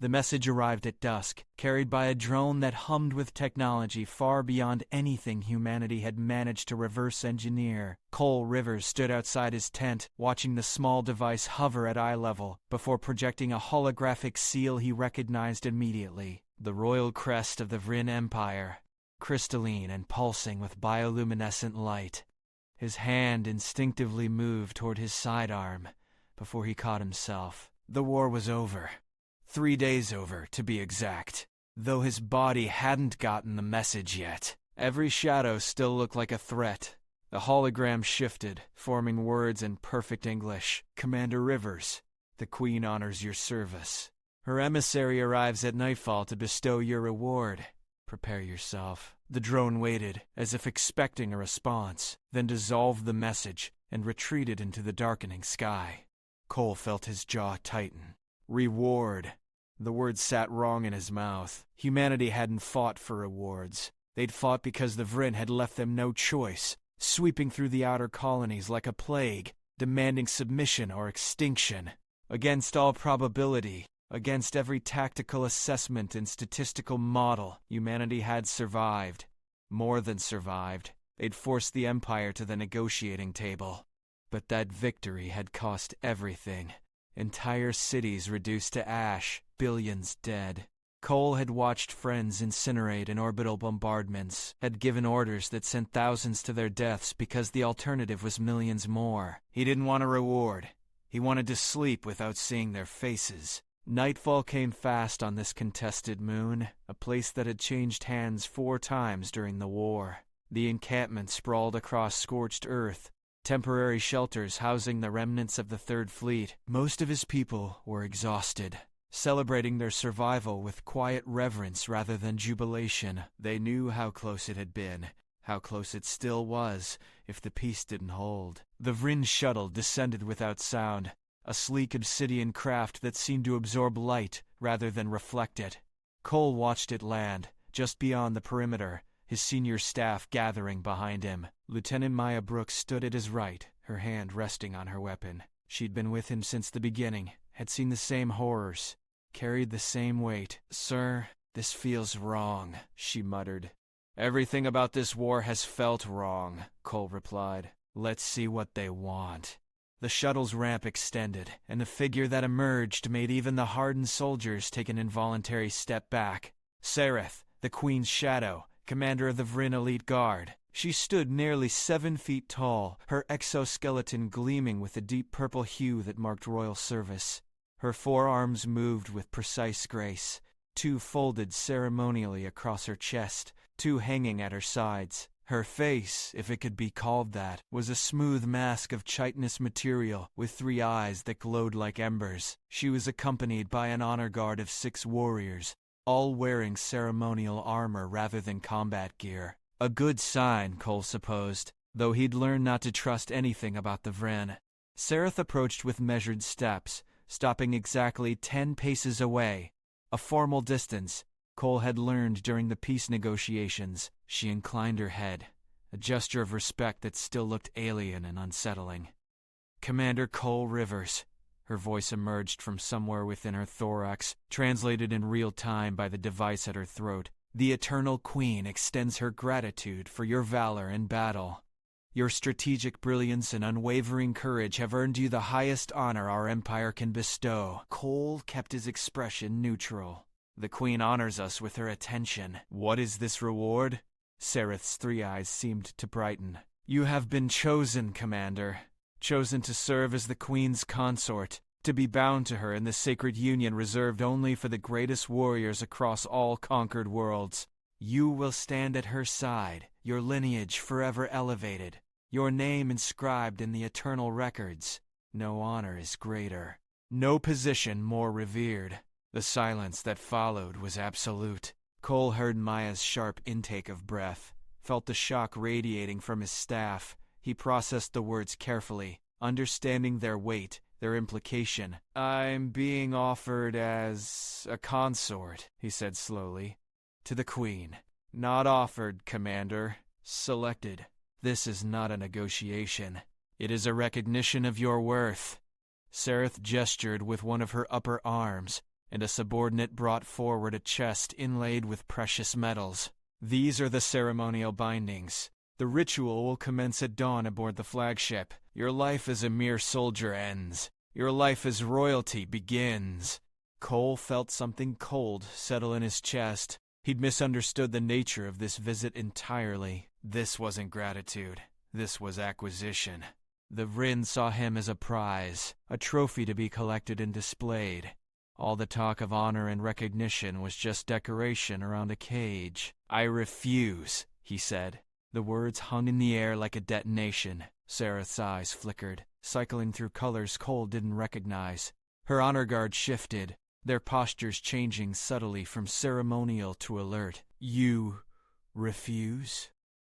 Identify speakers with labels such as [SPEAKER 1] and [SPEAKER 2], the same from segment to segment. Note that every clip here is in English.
[SPEAKER 1] The message arrived at dusk, carried by a drone that hummed with technology far beyond anything humanity had managed to reverse engineer. Cole Rivers stood outside his tent, watching the small device hover at eye level before projecting a holographic seal he recognized immediately. The royal crest of the Vryn Empire, crystalline and pulsing with bioluminescent light. His hand instinctively moved toward his sidearm before he caught himself. The war was over. 3 days over, to be exact. Though his body hadn't gotten the message yet. Every shadow still looked like a threat. The hologram shifted, forming words in perfect English. Commander Rivers, the Queen honors your service. Her emissary arrives at nightfall to bestow your reward. Prepare yourself. The drone waited, as if expecting a response, then dissolved the message and retreated into the darkening sky. Cole felt his jaw tighten. Reward. The word sat wrong in his mouth. Humanity hadn't fought for rewards. They'd fought because the Vryn had left them no choice, sweeping through the outer colonies like a plague, demanding submission or extinction. Against all probability, against every tactical assessment and statistical model, humanity had survived. More than survived. They'd forced the Empire to the negotiating table. But that victory had cost everything. Entire cities reduced to ash, billions dead. Cole had watched friends incinerate in orbital bombardments, had given orders that sent thousands to their deaths because the alternative was millions more. He didn't want a reward. He wanted to sleep without seeing their faces. Nightfall came fast on this contested moon, a place that had changed hands 4 times during the war. The encampment sprawled across scorched earth, temporary shelters housing the remnants of the Third Fleet. Most of his people were exhausted, celebrating their survival with quiet reverence rather than jubilation. They knew how close it had been, how close it still was, if the peace didn't hold. The Vryn shuttle descended without sound, a sleek obsidian craft that seemed to absorb light rather than reflect it. Cole watched it land, just beyond the perimeter, his senior staff gathering behind him. Lieutenant Maya Brooks stood at his right, her hand resting on her weapon. She'd been with him since the beginning, had seen the same horrors, carried the same weight. "Sir, this feels wrong," she muttered. "Everything about this war has felt wrong," Cole replied. "Let's see what they want." The shuttle's ramp extended, and the figure that emerged made even the hardened soldiers take an involuntary step back. Sereth, the Queen's shadow, commander of the Vryn Elite Guard. She stood nearly 7 feet tall, her exoskeleton gleaming with the deep purple hue that marked royal service. Her forearms moved with precise grace, 2 folded ceremonially across her chest, 2 hanging at her sides. Her face, if it could be called that, was a smooth mask of chitinous material with 3 eyes that glowed like embers. She was accompanied by an honor guard of 6 warriors, all wearing ceremonial armor rather than combat gear. A good sign, Cole supposed, though he'd learned not to trust anything about the Vryn. Sereth approached with measured steps, stopping exactly 10 paces away, a formal distance Cole had learned during the peace negotiations. She inclined her head, a gesture of respect that still looked alien and unsettling. "Commander Cole Rivers," her voice emerged from somewhere within her thorax, translated in real time by the device at her throat. "The Eternal Queen extends her gratitude for your valor in battle. Your strategic brilliance and unwavering courage have earned you the highest honor our empire can bestow." Cole kept his expression neutral. "The Queen honors us with her attention. What is this reward?" Sereth's 3 eyes seemed to brighten. "You have been chosen, Commander. Chosen to serve as the Queen's consort, to be bound to her in the sacred union reserved only for the greatest warriors across all conquered worlds. You will stand at her side, your lineage forever elevated, your name inscribed in the eternal records. No honor is greater, no position more revered." The silence that followed was absolute. Cole heard Maya's sharp intake of breath, felt the shock radiating from his staff. He processed the words carefully, understanding their weight, their implication. "I'm being offered as a consort," he said slowly. "To the Queen. Not offered, Commander. Selected. This is not a negotiation. It is a recognition of your worth." Sereth gestured with one of her upper arms, and a subordinate brought forward a chest inlaid with precious metals. These are the ceremonial bindings. The ritual will commence at dawn aboard the flagship. Your life as a mere soldier ends. Your life as royalty begins. Cole felt something cold settle in his chest. He'd misunderstood the nature of this visit entirely. This wasn't gratitude. This was acquisition. The Vryn saw him as a prize, a trophy to be collected and displayed. All the talk of honor and recognition was just decoration around a cage. "I refuse," he said. The words hung in the air like a detonation. Sareth's eyes flickered, cycling through colors Cole didn't recognize. Her honor guard shifted, their postures changing subtly from ceremonial to alert. "You refuse?"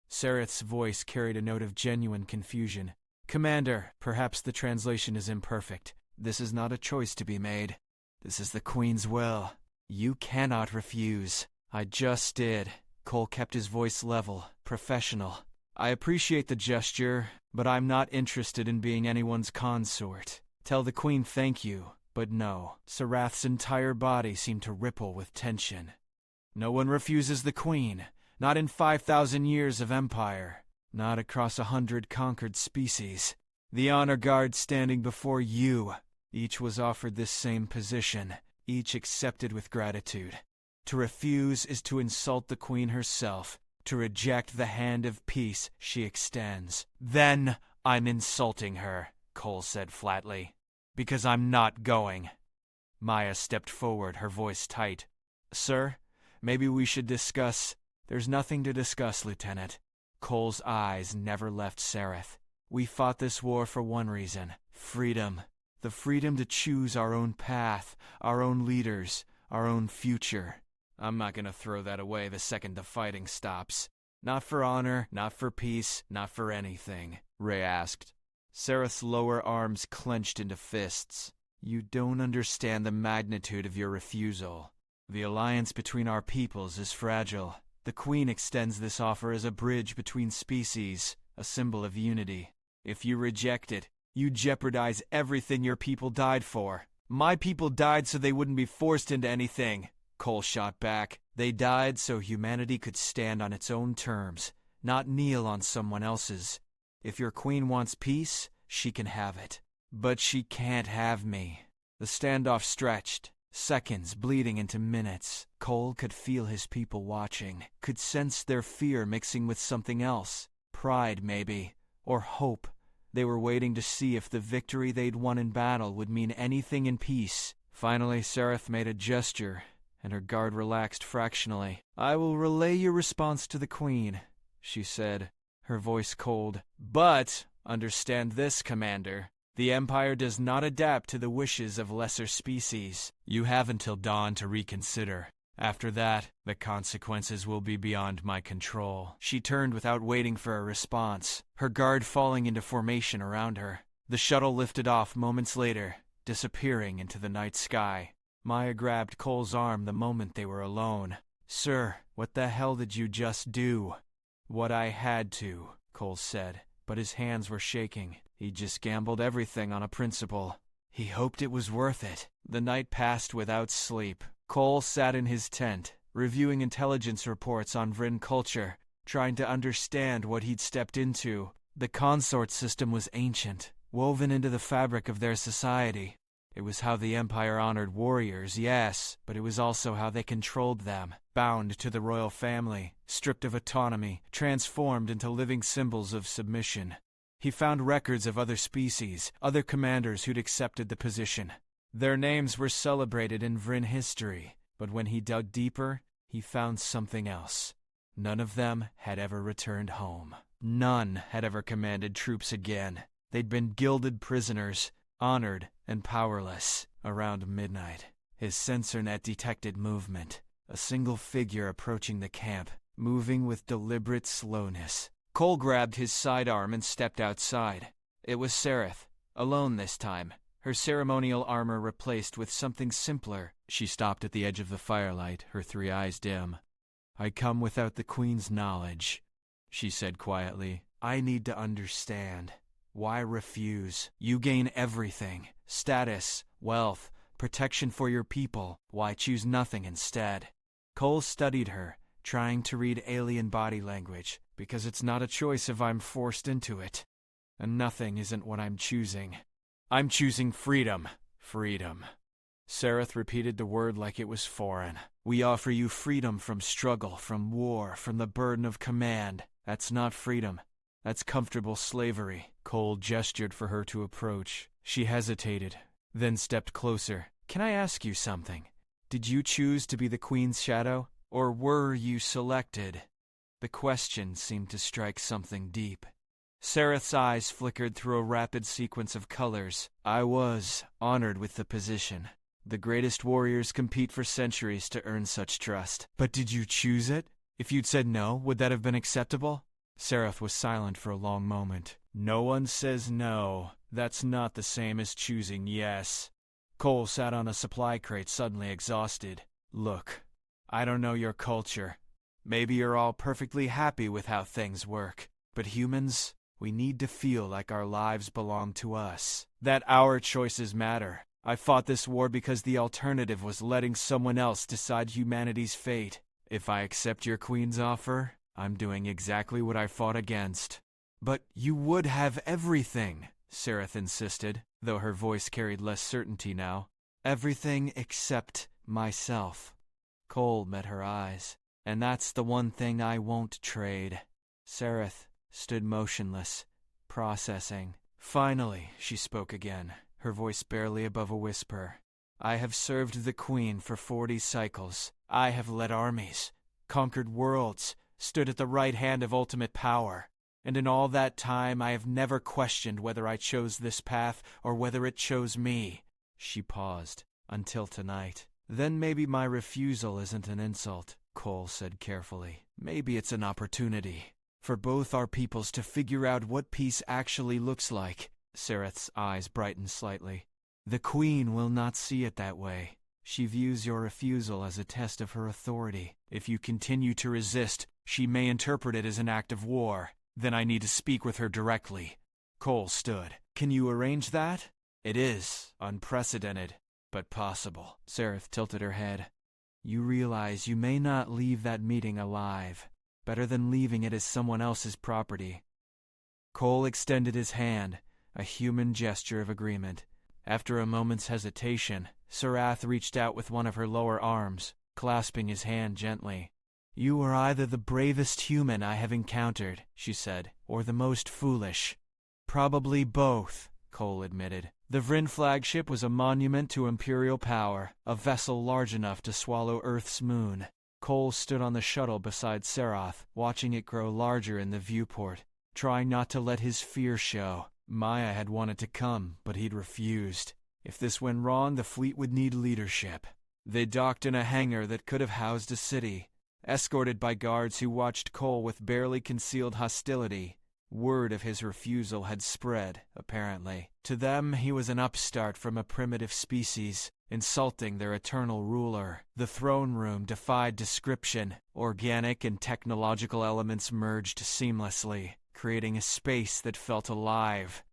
[SPEAKER 1] Sareth's voice carried a note of genuine confusion. "Commander, perhaps the translation is imperfect. This is not a choice to be made. This is the Queen's will. You cannot refuse." "I just did." Cole kept his voice level, professional. "I appreciate the gesture, but I'm not interested in being anyone's consort. Tell the Queen thank you, but no." Sarath's entire body seemed to ripple with tension. "No one refuses the Queen. Not in 5,000 years of empire. Not across 100 conquered species. The honor guard standing before you. Each was offered this same position. Each accepted with gratitude. To refuse is to insult the Queen herself. To reject the hand of peace she extends." "Then I'm insulting her," Cole said flatly. "Because I'm not going." Maya stepped forward, her voice tight. "Sir, maybe we should discuss—" "There's nothing to discuss, Lieutenant." Cole's eyes never left Sareth. "We fought this war for one reason. Freedom. The freedom to choose our own path, our own leaders, our own future. I'm not gonna throw that away the second the fighting stops. Not for honor, not for peace, not for anything," Ray asked. Sareth's lower arms clenched into fists. "You don't understand the magnitude of your refusal. The alliance between our peoples is fragile. The Queen extends this offer as a bridge between species, a symbol of unity. If you reject it, you jeopardize everything your people died for." "My people died so they wouldn't be forced into anything," Cole shot back. "They died so humanity could stand on its own terms, not kneel on someone else's. If your Queen wants peace, she can have it. But she can't have me." The standoff stretched, seconds bleeding into minutes. Cole could feel his people watching, could sense their fear mixing with something else. Pride, maybe, or hope. They were waiting to see if the victory they'd won in battle would mean anything in peace. Finally, Sareth made a gesture, and her guard relaxed fractionally. "I will relay your response to the Queen," she said, her voice cold. "But understand this, Commander. The Empire does not adapt to the wishes of lesser species. You have until dawn to reconsider. After that, the consequences will be beyond my control." She turned without waiting for a response, her guard falling into formation around her. The shuttle lifted off moments later, disappearing into the night sky. Maya grabbed Cole's arm the moment they were alone. "Sir, what the hell did you just do?" "What I had to," Cole said, but his hands were shaking. He just gambled everything on a principle. He hoped it was worth it. The night passed without sleep. Cole sat in his tent, reviewing intelligence reports on Vryn culture, trying to understand what he'd stepped into. The consort system was ancient, woven into the fabric of their society. It was how the Empire honored warriors, yes, but it was also how they controlled them, bound to the royal family, stripped of autonomy, transformed into living symbols of submission. He found records of other species, other commanders who'd accepted the position. Their names were celebrated in Vryn history, but when he dug deeper, he found something else. None of them had ever returned home. None had ever commanded troops again. They'd been gilded prisoners, honored and powerless. Around midnight, his sensor net detected movement. A single figure approaching the camp, moving with deliberate slowness. Cole grabbed his sidearm and stepped outside. It was Sareth, alone this time, her ceremonial armor replaced with something simpler. She stopped at the edge of the firelight, her three eyes dim. "I come without the Queen's knowledge," she said quietly. "I need to understand. Why refuse? You gain everything: status, wealth, protection for your people. Why choose nothing instead? Cole studied her, trying to read alien body language, because it's not a choice if I'm forced into it. And nothing isn't what I'm choosing. I'm choosing freedom. Freedom. Sereth repeated the word like it was foreign. We offer you freedom from struggle, from war, from the burden of command. That's not freedom. That's comfortable slavery. Cole gestured for her to approach. She hesitated, then stepped closer. Can I ask you something? Did you choose to be the Queen's shadow, or were you selected? The question seemed to strike something deep. Sereth's eyes flickered through a rapid sequence of colors. I was honored with the position. The greatest warriors compete for centuries to earn such trust. But did you choose it? If you'd said no, would that have been acceptable? Sereth was silent for a long moment. No one says no. That's not the same as choosing yes. Cole sat on a supply crate, suddenly exhausted. Look, I don't know your culture. Maybe you're all perfectly happy with how things work. But humans, we need to feel like our lives belong to us. That our choices matter. I fought this war because the alternative was letting someone else decide humanity's fate. If I accept your Queen's offer, I'm doing exactly what I fought against. But you would have everything, Sereth insisted, though her voice carried less certainty now. Everything except myself. Cole met her eyes. And that's the one thing I won't trade. Sereth stood motionless, processing. Finally, she spoke again, her voice barely above a whisper. I have served the Queen for 40 cycles. I have led armies, conquered worlds, stood at the right hand of ultimate power. And in all that time, I have never questioned whether I chose this path or whether it chose me. She paused. Until tonight. Then maybe my refusal isn't an insult, Cole said carefully. Maybe it's an opportunity for both our peoples to figure out what peace actually looks like. Sereth's eyes brightened slightly. The Queen will not see it that way. She views your refusal as a test of her authority. If you continue to resist, she may interpret it as an act of war. Then I need to speak with her directly. Cole stood. Can you arrange that? It is unprecedented, but possible. Sereth tilted her head. You realize you may not leave that meeting alive. Better than leaving it as someone else's property. Cole extended his hand, a human gesture of agreement. After a moment's hesitation, Sereth reached out with one of her lower arms, clasping his hand gently. You are either the bravest human I have encountered, she said, or the most foolish. Probably both, Cole admitted. The Vryn flagship was a monument to imperial power, a vessel large enough to swallow Earth's moon. Cole stood on the shuttle beside Sereth, watching it grow larger in the viewport, trying not to let his fear show. Maya had wanted to come, but he'd refused. If this went wrong, the fleet would need leadership. They docked in a hangar that could have housed a city, escorted by guards who watched Cole with barely concealed hostility. Word of his refusal had spread, apparently. To them, he was an upstart from a primitive species, insulting their eternal ruler. The throne room defied description. Organic and technological elements merged seamlessly, creating a space that felt alive.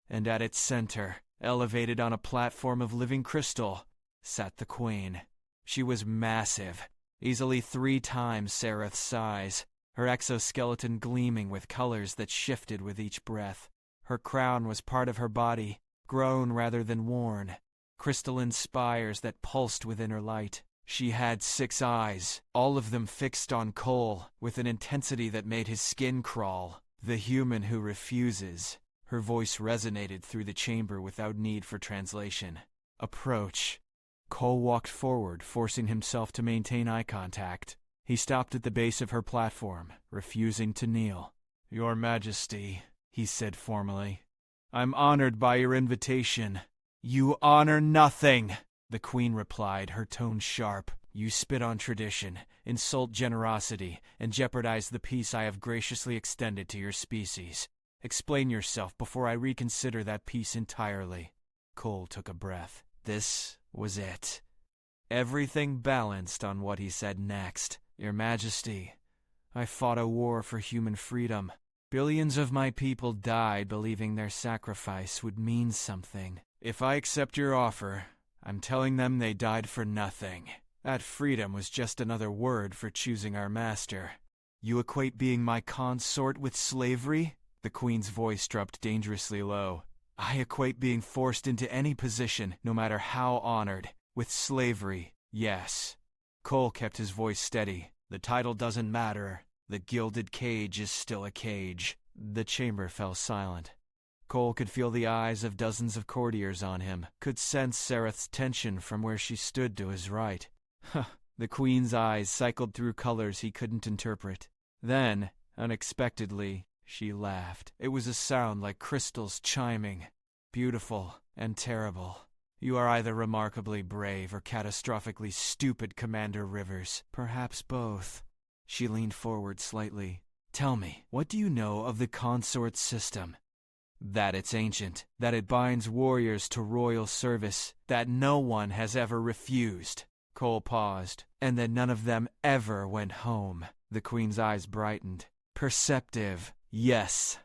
[SPEAKER 1] And at its center, elevated on a platform of living crystal, sat the Queen. She was massive, easily 3 times Sereth's size, her exoskeleton gleaming with colors that shifted with each breath. Her crown was part of her body, grown rather than worn, crystalline spires that pulsed within her light. She had 6 eyes, all of them fixed on Cole, with an intensity that made his skin crawl. The human who refuses. Her voice resonated through the chamber without need for translation. Approach. Cole walked forward, forcing himself to maintain eye contact. He stopped at the base of her platform, refusing to kneel. Your Majesty, he said formally, I'm honored by your invitation. You honor nothing, the Queen replied, her tone sharp. You spit on tradition, insult generosity, and jeopardize the peace I have graciously extended to your species. Explain yourself before I reconsider that peace entirely. Cole took a breath. This was it. Everything balanced on what he said next. Your Majesty, I fought a war for human freedom. Billions of my people died believing their sacrifice would mean something. If I accept your offer, I'm telling them they died for nothing. That freedom was just another word for choosing our master. You equate being my consort with slavery? The Queen's voice dropped dangerously low. I equate being forced into any position, no matter how honored, with slavery, yes. Cole kept his voice steady. The title doesn't matter. The gilded cage is still a cage. The chamber fell silent. Cole could feel the eyes of dozens of courtiers on him, could sense Sereth's tension from where she stood to his right. The Queen's eyes cycled through colors he couldn't interpret. Then, unexpectedly, she laughed. It was a sound like crystals chiming. Beautiful and terrible. You are either remarkably brave or catastrophically stupid, Commander Rivers. Perhaps both. She leaned forward slightly. Tell me, what do you know of the consort system? That it's ancient, that it binds warriors to royal service, that no one has ever refused. Cole paused, and that none of them ever went home. The Queen's eyes brightened. Perceptive, yes.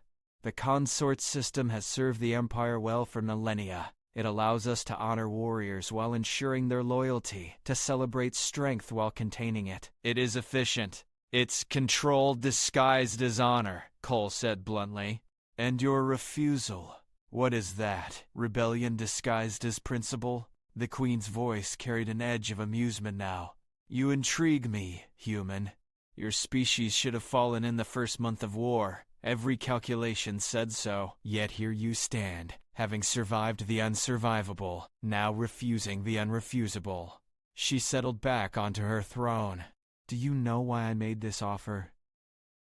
[SPEAKER 1] The consort system has served the Empire well for millennia. It allows us to honor warriors while ensuring their loyalty, to celebrate strength while containing it. It is efficient. It's control disguised as honor, Cole said bluntly. And your refusal, what is that? Rebellion disguised as principle? The Queen's voice carried an edge of amusement now. You intrigue me, human. Your species should have fallen in the first month of war. Every calculation said so. Yet here you stand, having survived the unsurvivable, now refusing the unrefusable. She settled back onto her throne. Do you know why I made this offer?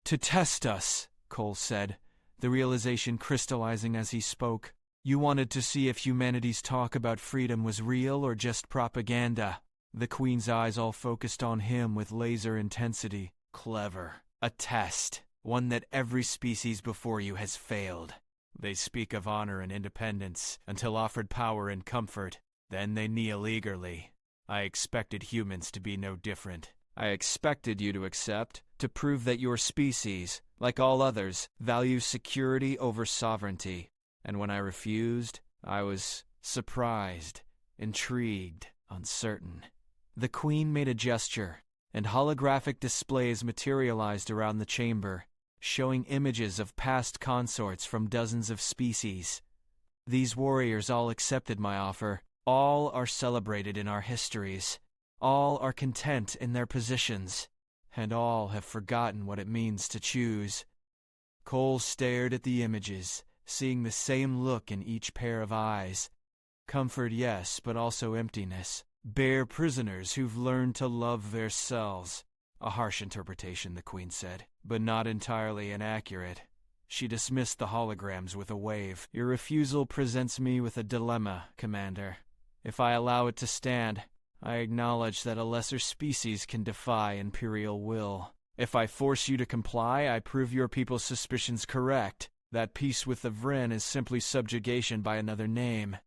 [SPEAKER 1] To test us, Cole said, the realization crystallizing as he spoke. You wanted to see if humanity's talk about freedom was real or just propaganda. The Queen's eyes all focused on him with laser intensity. Clever. A test. One that every species before you has failed. They speak of honor and independence until offered power and comfort. Then they kneel eagerly. I expected humans to be no different. I expected you to accept, to prove that your species, like all others, values security over sovereignty. And when I refused, I was surprised, intrigued, uncertain. The Queen made a gesture, and holographic displays materialized around the chamber, showing images of past consorts from dozens of species. These warriors all accepted my offer. All are celebrated in our histories. All are content in their positions. And all have forgotten what it means to choose. Cole stared at the images, seeing the same look in each pair of eyes. Comfort, yes, but also emptiness. Bare prisoners who've learned to love their cells. A harsh interpretation, the Queen said, but not entirely inaccurate. She dismissed the holograms with a wave. Your refusal presents me with a dilemma, Commander. If I allow it to stand, I acknowledge that a lesser species can defy imperial will. If I force you to comply, I prove your people's suspicions correct. That peace with the Vren is simply subjugation by another name.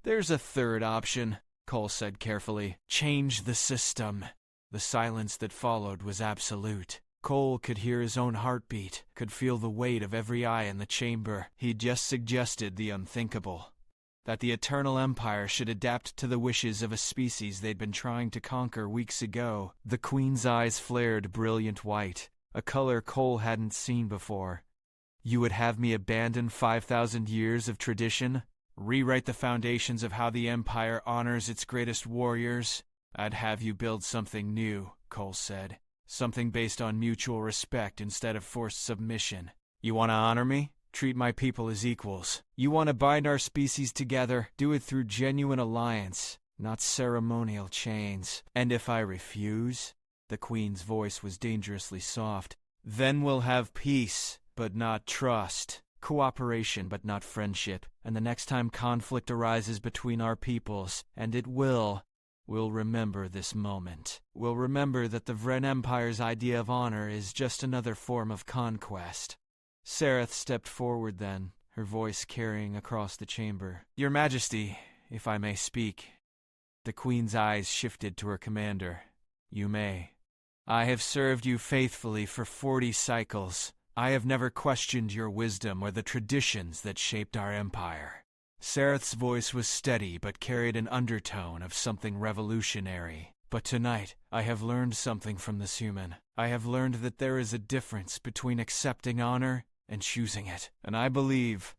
[SPEAKER 1] There's a third option, Cole said carefully. Change the system. The silence that followed was absolute. Cole could hear his own heartbeat, could feel the weight of every eye in the chamber. He'd just suggested the unthinkable. That the Eternal Empire should adapt to the wishes of a species they'd been trying to conquer weeks ago. The Queen's eyes flared brilliant white, a color Cole hadn't seen before. You would have me abandon 5,000 years of tradition? Rewrite the foundations of how the Empire honors its greatest warriors? I'd have you build something new, Cole said. Something based on mutual respect instead of forced submission. You want to honor me? Treat my people as equals. You want to bind our species together? Do it through genuine alliance, not ceremonial chains. And if I refuse? The Queen's voice was dangerously soft. Then we'll have peace, but not trust. Cooperation, but not friendship. And the next time conflict arises between our peoples, and it will, we'll remember this moment. We'll remember that the Vren Empire's idea of honor is just another form of conquest. Sereth stepped forward then, her voice carrying across the chamber. Your Majesty, if I may speak. The Queen's eyes shifted to her commander. You may. I have served you faithfully for 40 cycles. I have never questioned your wisdom or the traditions that shaped our empire. Sareth's voice was steady but carried an undertone of something revolutionary. But tonight, I have learned something from this human. I have learned that there is a difference between accepting honor and choosing it. And I believe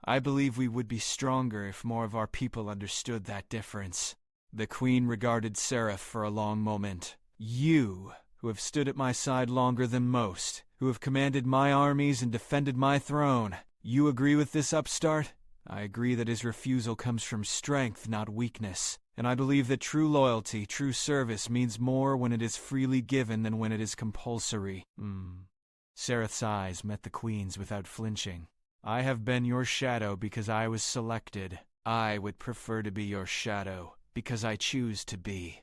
[SPEAKER 1] we would be stronger if more of our people understood that difference. The queen regarded Sareth for a long moment. You, who have stood at my side longer than most, who have commanded my armies and defended my throne, you agree with this upstart? I agree that his refusal comes from strength, not weakness. And I believe that true loyalty, true service means more when it is freely given than when it is compulsory. Sareth's eyes met the queen's without flinching. I have been your shadow because I was selected. I would prefer to be your shadow because I choose to be.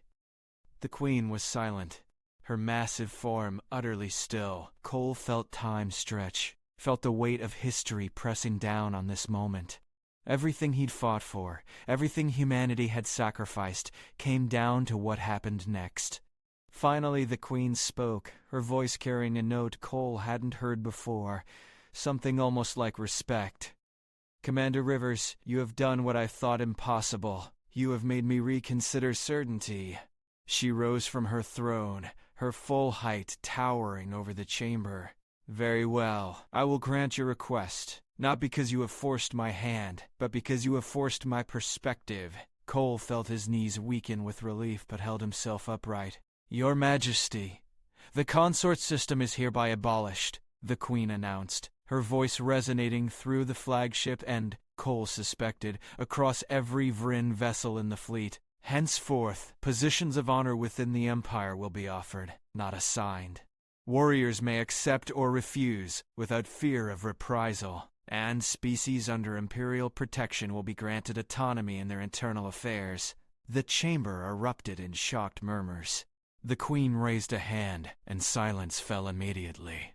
[SPEAKER 1] The queen was silent, her massive form utterly still. Cole felt time stretch, felt the weight of history pressing down on this moment. Everything he'd fought for, everything humanity had sacrificed, came down to what happened next. Finally, the queen spoke, her voice carrying a note Cole hadn't heard before, something almost like respect. Commander Rivers, you have done what I thought impossible. You have made me reconsider certainty. She rose from her throne, her full height towering over the chamber. Very well, I will grant your request. Not because you have forced my hand, but because you have forced my perspective. Cole felt his knees weaken with relief but held himself upright. Your Majesty, the consort system is hereby abolished, the Queen announced, her voice resonating through the flagship and, Cole suspected, across every Vryn vessel in the fleet. Henceforth, positions of honor within the Empire will be offered, not assigned. Warriors may accept or refuse without fear of reprisal. And species under Imperial protection will be granted autonomy in their internal affairs. The chamber erupted in shocked murmurs. The Queen raised a hand, and silence fell immediately.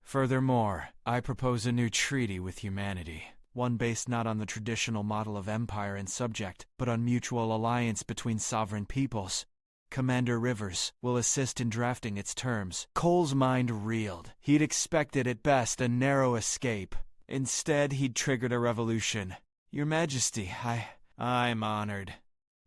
[SPEAKER 1] Furthermore, I propose a new treaty with humanity, one based not on the traditional model of empire and subject, but on mutual alliance between sovereign peoples. Commander Rivers will assist in drafting its terms. Cole's mind reeled. He'd expected at best a narrow escape. Instead, he'd triggered a revolution. Your Majesty, I'm honored.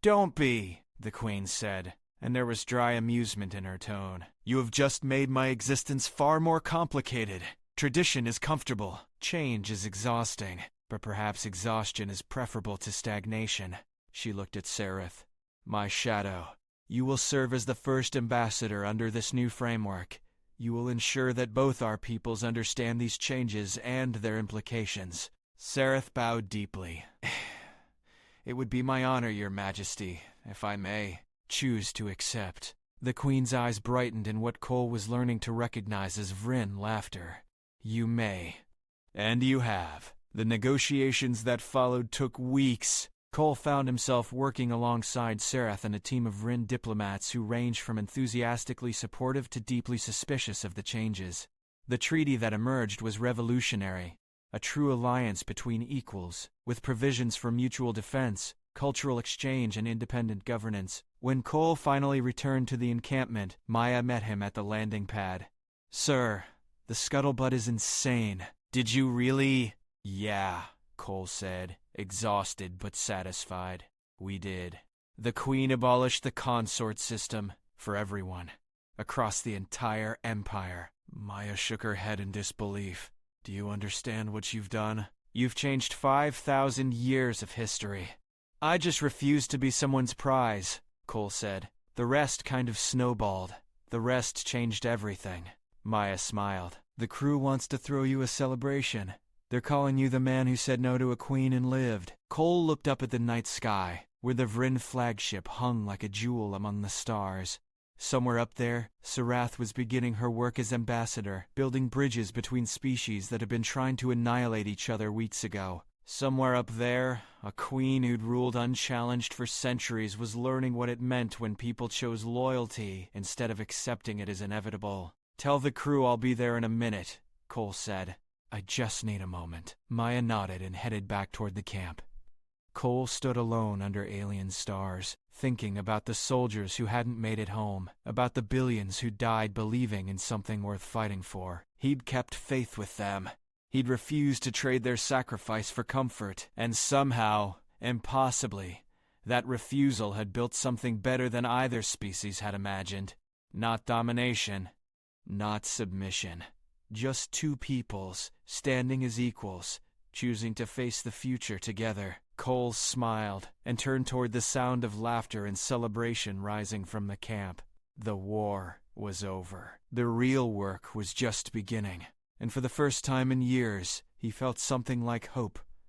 [SPEAKER 1] Don't be, the Queen said, and there was dry amusement in her tone. You have just made my existence far more complicated. Tradition is comfortable. Change is exhausting. But perhaps exhaustion is preferable to stagnation. She looked at Sareth. My shadow. You will serve as the first ambassador under this new framework. You will ensure that both our peoples understand these changes and their implications. Sareth bowed deeply. It would be my honor, Your Majesty, if I may choose to accept. The Queen's eyes brightened in what Cole was learning to recognize as Vryn laughter. You may. And you have. The negotiations that followed took weeks. Cole found himself working alongside Sareth and a team of Vryn diplomats who ranged from enthusiastically supportive to deeply suspicious of the changes. The treaty that emerged was revolutionary, a true alliance between equals, with provisions for mutual defense, cultural exchange, and independent governance. When Cole finally returned to the encampment, Maya met him at the landing pad. Sir, the scuttlebutt is insane. Did you really? Yeah, Cole said, exhausted but satisfied. We did. The Queen abolished the consort system for everyone, across the entire empire. Maya shook her head in disbelief. Do you understand what you've done? You've changed 5,000 years of history. I just refuse to be someone's prize, Cole said. The rest kind of snowballed. The rest changed everything. Maya smiled. The crew wants to throw you a celebration. They're calling you the man who said no to a queen and lived. Cole looked up at the night sky, where the Vryn flagship hung like a jewel among the stars. Somewhere up there, Sarath was beginning her work as ambassador, building bridges between species that had been trying to annihilate each other weeks ago. Somewhere up there, a queen who'd ruled unchallenged for centuries was learning what it meant when people chose loyalty instead of accepting it as inevitable. Tell the crew I'll be there in a minute, Cole said. I just need a moment. Maya nodded and headed back toward the camp. Cole stood alone under alien stars, thinking about the soldiers who hadn't made it home, about the billions who died believing in something worth fighting for. He'd kept faith with them. He'd refused to trade their sacrifice for comfort, and somehow, impossibly, that refusal had built something better than either species had imagined. Not domination, not submission. Just two peoples, standing as equals, choosing to face the future together. Cole smiled and turned toward the sound of laughter and celebration rising from the camp. The war was over. The real work was just beginning. And for the first time in years, he felt something like hope.